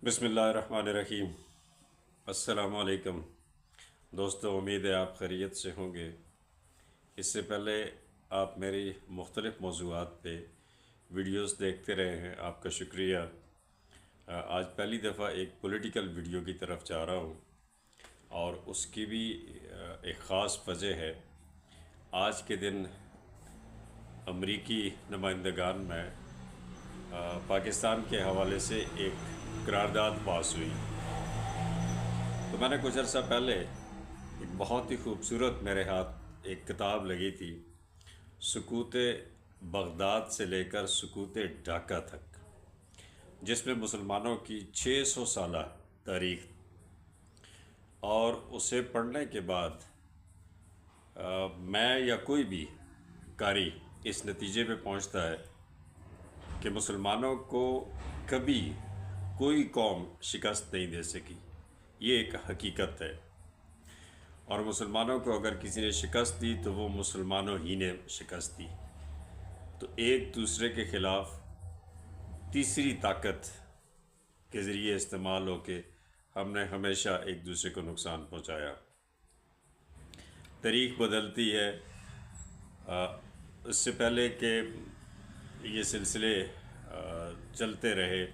بسم اللہ الرحمن الرحیم۔ السلام علیکم دوستو، امید ہے آپ خیریت سے ہوں گے۔ اس سے پہلے آپ میری مختلف موضوعات پہ ویڈیوز دیکھتے رہے ہیں، آپ کا شکریہ۔ آج پہلی دفعہ ایک پولیٹیکل ویڈیو کی طرف جا رہا ہوں، اور اس کی بھی ایک خاص وجہ ہے۔ آج کے دن امریکی نمائندگان میں پاکستان کے حوالے سے ایک قرارداد پاس ہوئی۔ تو میں نے کچھ عرصہ پہلے ایک بہت ہی خوبصورت میرے ہاتھ ایک کتاب لگی تھی، سکوت بغداد سے لے کر سکوت ڈھاکہ تک، جس میں مسلمانوں کی 600 سالہ تاریخ، اور اسے پڑھنے کے بعد میں یا کوئی بھی قاری اس نتیجے پہ پہنچتا ہے کہ مسلمانوں کو کبھی کوئی قوم شکست نہیں دے سکی۔ یہ ایک حقیقت ہے، اور مسلمانوں کو اگر کسی نے شکست دی تو وہ مسلمانوں ہی نے شکست دی۔ تو ایک دوسرے کے خلاف تیسری طاقت کے ذریعے استعمال ہو کے ہم نے ہمیشہ ایک دوسرے کو نقصان پہنچایا۔ تاریخ بدلتی ہے۔ اس سے پہلے کہ یہ سلسلے چلتے رہے،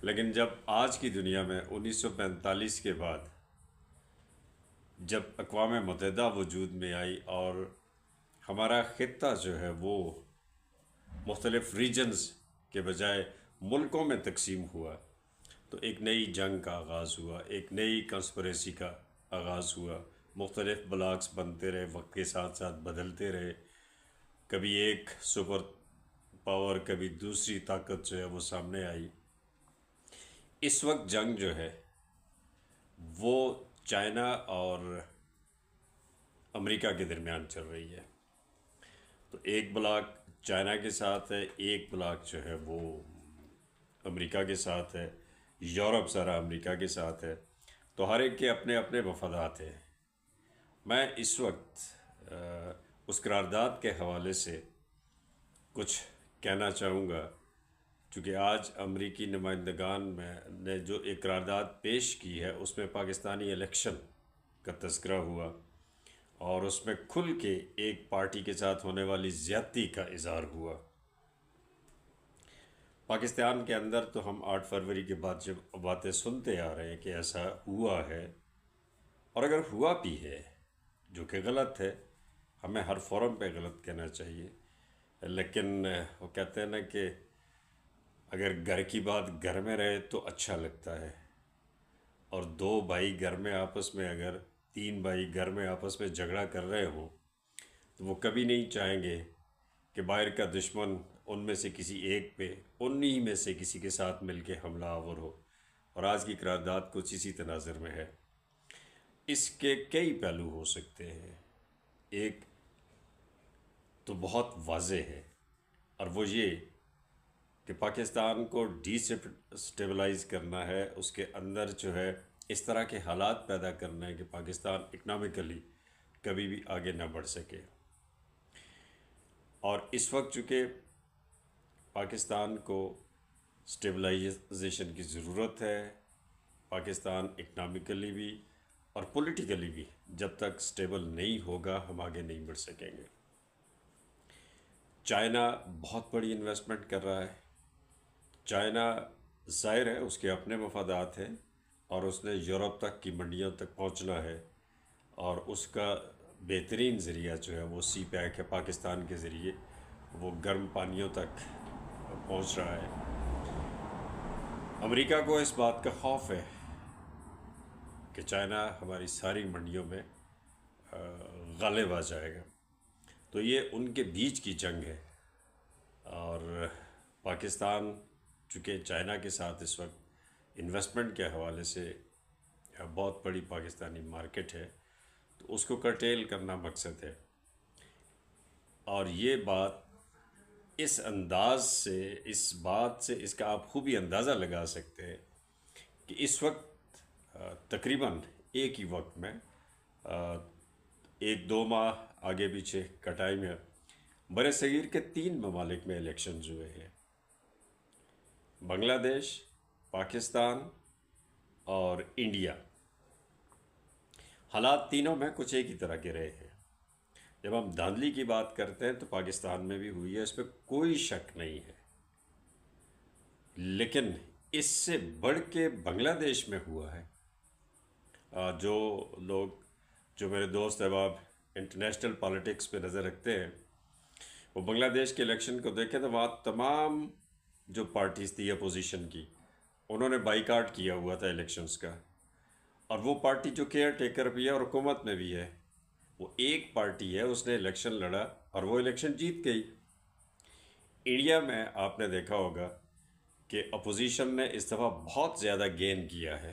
لیکن جب آج کی دنیا میں 1945 کے بعد جب اقوام متحدہ وجود میں آئی اور ہمارا خطہ جو ہے وہ مختلف ریجنز کے بجائے ملکوں میں تقسیم ہوا، تو ایک نئی جنگ کا آغاز ہوا، ایک نئی کنسپریسی کا آغاز ہوا۔ مختلف بلاکس بنتے رہے، وقت کے ساتھ ساتھ بدلتے رہے، کبھی ایک سپر پاور، کبھی دوسری طاقت جو ہے وہ سامنے آئی۔ اس وقت جنگ جو ہے وہ چائنا اور امریکہ کے درمیان چل رہی ہے۔ تو ایک بلاک چائنا کے ساتھ ہے، ایک بلاک جو ہے وہ امریکہ کے ساتھ ہے، یورپ سارا امریکہ کے ساتھ ہے۔ تو ہر ایک کے اپنے اپنے مفادات ہیں۔ میں اس وقت اس قرارداد کے حوالے سے کچھ کہنا چاہوں گا، چونکہ آج امریکی نمائندگان میں نے جو ایک قرارداد پیش کی ہے اس میں پاکستانی الیکشن کا تذکرہ ہوا، اور اس میں کھل کے ایک پارٹی کے ساتھ ہونے والی زیادتی کا اظہار ہوا۔ پاکستان کے اندر تو ہم 8 فروری کے بعد جب باتیں سنتے آ رہے ہیں کہ ایسا ہوا ہے، اور اگر ہوا بھی ہے جو کہ غلط ہے، ہمیں ہر فورم پہ غلط کہنا چاہیے، لیکن وہ کہتے ہیں نا کہ اگر گھر کی بات گھر میں رہے تو اچھا لگتا ہے، اور 2 بھائی گھر میں آپس میں، اگر 3 بھائی گھر میں آپس میں جھگڑا کر رہے ہوں تو وہ کبھی نہیں چاہیں گے کہ باہر کا دشمن ان میں سے کسی ایک پہ، انہی میں سے کسی کے ساتھ مل کے حملہ آور ہو۔ اور آج کی قرارداد کچھ اسی تناظر میں ہے۔ اس کے کئی پہلو ہو سکتے ہیں۔ ایک تو بہت واضح ہے، اور وہ یہ کہ پاکستان کو ڈی اسٹیبلائز کرنا ہے، اس کے اندر جو ہے اس طرح کے حالات پیدا کرنا ہے کہ پاکستان اکنامکلی کبھی بھی آگے نہ بڑھ سکے۔ اور اس وقت چونکہ پاکستان کو اسٹیبلائزیشن کی ضرورت ہے، پاکستان اکنامکلی بھی اور پولیٹیکلی بھی جب تک اسٹیبل نہیں ہوگا ہم آگے نہیں بڑھ سکیں گے۔ چائنا بہت بڑی انویسٹمنٹ کر رہا ہے۔ چائنا ظاہر ہے اس کے اپنے مفادات ہیں، اور اس نے یورپ تک کی منڈیوں تک پہنچنا ہے، اور اس کا بہترین ذریعہ جو ہے وہ سی پیک ہے۔ پاکستان کے ذریعے وہ گرم پانیوں تک پہنچ رہا ہے۔ امریکہ کو اس بات کا خوف ہے کہ چائنا ہماری ساری منڈیوں میں غالب آ جائے گا۔ تو یہ ان کے بیچ کی جنگ ہے، اور پاکستان چونکہ چائنا کے ساتھ اس وقت انویسٹمنٹ کے حوالے سے بہت بڑی پاکستانی مارکیٹ ہے، تو اس کو کرٹیل کرنا مقصد ہے۔ اور یہ بات اس انداز سے، اس بات سے اس کا آپ خوبی اندازہ لگا سکتے ہیں کہ اس وقت تقریباً ایک ہی وقت میں 1-2 ماہ آگے پیچھے کا ٹائم ہے، بر صغیر کے 3 ممالک میں الیکشنز ہوئے ہیں: بنگلہ دیش، پاکستان اور انڈیا، حالات تینوں میں کچھ ایک ہی طرح کے رہے ہیں۔ جب ہم دھاندلی کی بات کرتے ہیں تو پاکستان میں بھی ہوئی ہے، اس پہ کوئی شک نہیں ہے، لیکن اس سے بڑھ کے بنگلہ دیش میں ہوا ہے۔ جو لوگ، جو میرے دوست احباب انٹرنیشنل پالیٹکس پہ نظر رکھتے ہیں، وہ بنگلہ دیش کے الیکشن کو دیکھیں تو وہاں تمام جو پارٹیز تھی اپوزیشن کی، انہوں نے بائیکاٹ کیا ہوا تھا الیکشنز کا، اور وہ پارٹی جو کیئر ٹیکر بھی ہے اور حکومت میں بھی ہے، وہ ایک پارٹی ہے، اس نے الیکشن لڑا اور وہ الیکشن جیت گئی۔ انڈیا میں آپ نے دیکھا ہوگا کہ اپوزیشن نے اس دفعہ بہت زیادہ گین کیا ہے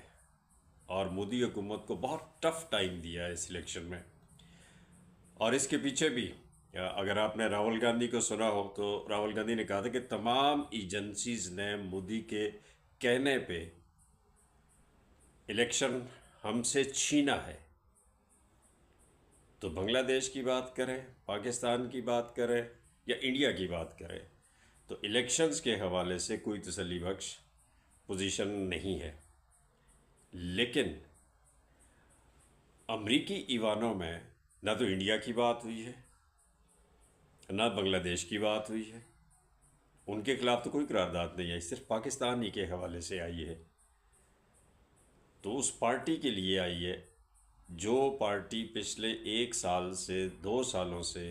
اور مودی حکومت کو بہت ٹف ٹائم دیا ہے اس الیکشن میں۔ اور اس کے پیچھے بھی اگر آپ نے راہل گاندھی کو سنا ہو تو راہل گاندھی نے کہا تھا کہ تمام ایجنسیز نے مودی کے کہنے پہ الیکشن ہم سے چھینا ہے۔ تو بنگلہ دیش کی بات کریں، پاکستان کی بات کریں یا انڈیا کی بات کریں، تو الیکشنز کے حوالے سے کوئی تسلی بخش پوزیشن نہیں ہے۔ لیکن امریکی ایوانوں میں نہ تو انڈیا کی بات ہوئی ہے، نہ بنگلہ دیش کی بات ہوئی ہے، ان کے خلاف تو کوئی قرارداد نہیں آئی، صرف پاکستان ہی کے حوالے سے آئی ہے۔ تو اس پارٹی کے لیے آئی ہے جو پارٹی پچھلے 1 سال سے 2 سالوں سے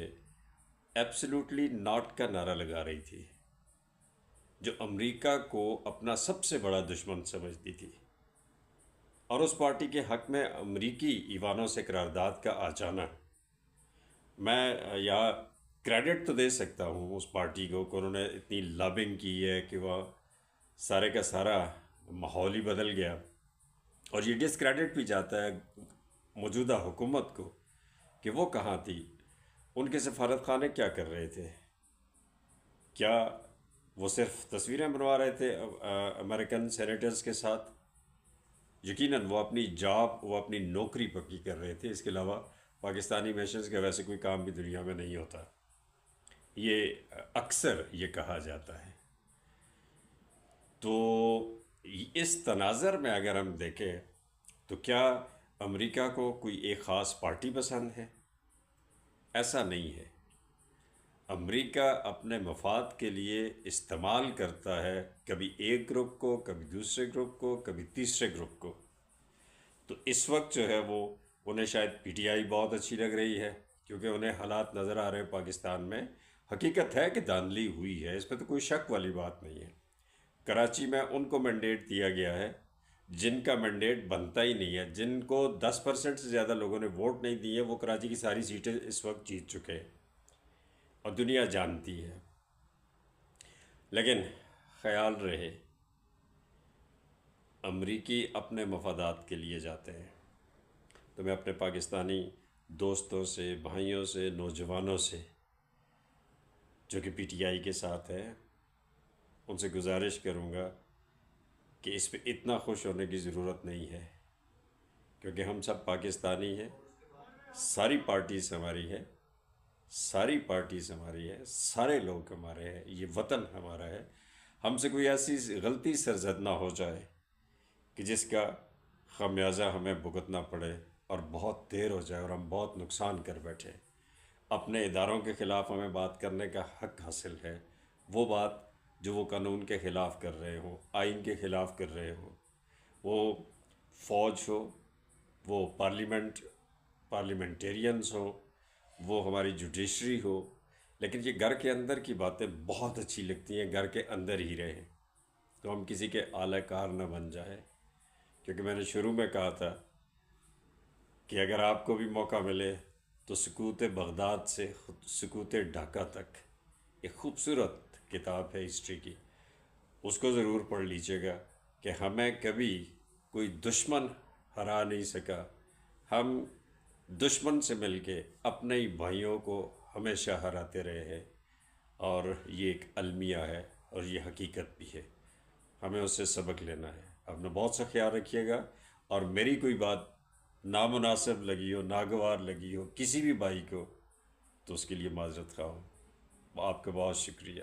ایبسلیوٹلی ناٹ کا نعرہ لگا رہی تھی، جو امریکہ کو اپنا سب سے بڑا دشمن سمجھتی تھی، اور اس پارٹی کے حق میں امریکی ایوانوں سے قرارداد کا آ جانا، میں یہاں کریڈٹ تو دے سکتا ہوں اس پارٹی کو کہ انہوں نے اتنی لابنگ کی ہے کہ وہ سارے کا سارا ماحول ہی بدل گیا، اور یہ ڈسکریڈٹ بھی جاتا ہے موجودہ حکومت کو کہ وہ کہاں تھی، ان کے سفارت خانے کیا کر رہے تھے، کیا وہ صرف تصویریں بنوا رہے تھے امریکن سینیٹرز کے ساتھ؟ یقیناً وہ اپنی جاب، وہ اپنی نوکری پکی کر رہے تھے، اس کے علاوہ پاکستانی میشنز کا ویسے کوئی کام بھی دنیا میں نہیں ہوتا، یہ اکثر یہ کہا جاتا ہے۔ تو اس تناظر میں اگر ہم دیکھیں تو کیا امریکہ کو کوئی ایک خاص پارٹی پسند ہے؟ ایسا نہیں ہے۔ امریکہ اپنے مفاد کے لیے استعمال کرتا ہے کبھی ایک گروپ کو، کبھی دوسرے گروپ کو، کبھی تیسرے گروپ کو۔ تو اس وقت جو ہے وہ انہیں شاید پی ٹی آئی بہت اچھی لگ رہی ہے، کیونکہ انہیں حالات نظر آ رہے ہیں پاکستان میں۔ حقیقت ہے کہ دھاندلی ہوئی ہے، اس پہ تو کوئی شک والی بات نہیں ہے۔ کراچی میں ان کو مینڈیٹ دیا گیا ہے جن کا مینڈیٹ بنتا ہی نہیں ہے، جن کو 10% سے زیادہ لوگوں نے ووٹ نہیں دیے، وہ کراچی کی ساری سیٹیں اس وقت جیت چکے ہیں اور دنیا جانتی ہے۔ لیکن خیال رہے، امریکی اپنے مفادات کے لیے جاتے ہیں۔ تو میں اپنے پاکستانی دوستوں سے، بھائیوں سے، نوجوانوں سے جو کہ پی ٹی آئی کے ساتھ ہیں، ان سے گزارش کروں گا کہ اس پہ اتنا خوش ہونے کی ضرورت نہیں ہے، کیونکہ ہم سب پاکستانی ہیں، ساری پارٹیز ہماری ہیں، ساری پارٹیز ہماری ہے، سارے لوگ ہمارے ہیں، یہ وطن ہمارا ہے۔ ہم سے کوئی ایسی غلطی سرزد نہ ہو جائے کہ جس کا خمیازہ ہمیں بھگتنا پڑے اور بہت دیر ہو جائے اور ہم بہت نقصان کر بیٹھے۔ اپنے اداروں کے خلاف ہمیں بات کرنے کا حق حاصل ہے، وہ بات جو وہ قانون کے خلاف کر رہے ہوں، آئین کے خلاف کر رہے ہوں، وہ فوج ہو، وہ پارلیمنٹیرینز ہو، وہ ہماری جوڈیشری ہو۔ لیکن یہ گھر کے اندر کی باتیں بہت اچھی لگتی ہیں، گھر کے اندر ہی رہیں، تو ہم کسی کے اعلی کار نہ بن جائیں۔ کیونکہ میں نے شروع میں کہا تھا کہ اگر آپ کو بھی موقع ملے تو سکوت بغداد سے سکوت ڈھاکہ تک ایک خوبصورت کتاب ہے ہسٹری کی، اس کو ضرور پڑھ لیجیے گا کہ ہمیں کبھی کوئی دشمن ہرا نہیں سکا، ہم دشمن سے مل کے اپنے ہی بھائیوں کو ہمیشہ ہراتے رہے ہیں، اور یہ ایک المیہ ہے اور یہ حقیقت بھی ہے، ہمیں اس سے سبق لینا ہے۔ اپنا بہت سا خیال رکھیے گا، اور میری کوئی بات نامناسب لگی ہو، ناگوار لگی ہو کسی بھی بھائی کو، تو اس کے لیے معذرت خواہ ہوں۔ آپ کا بہت شکریہ۔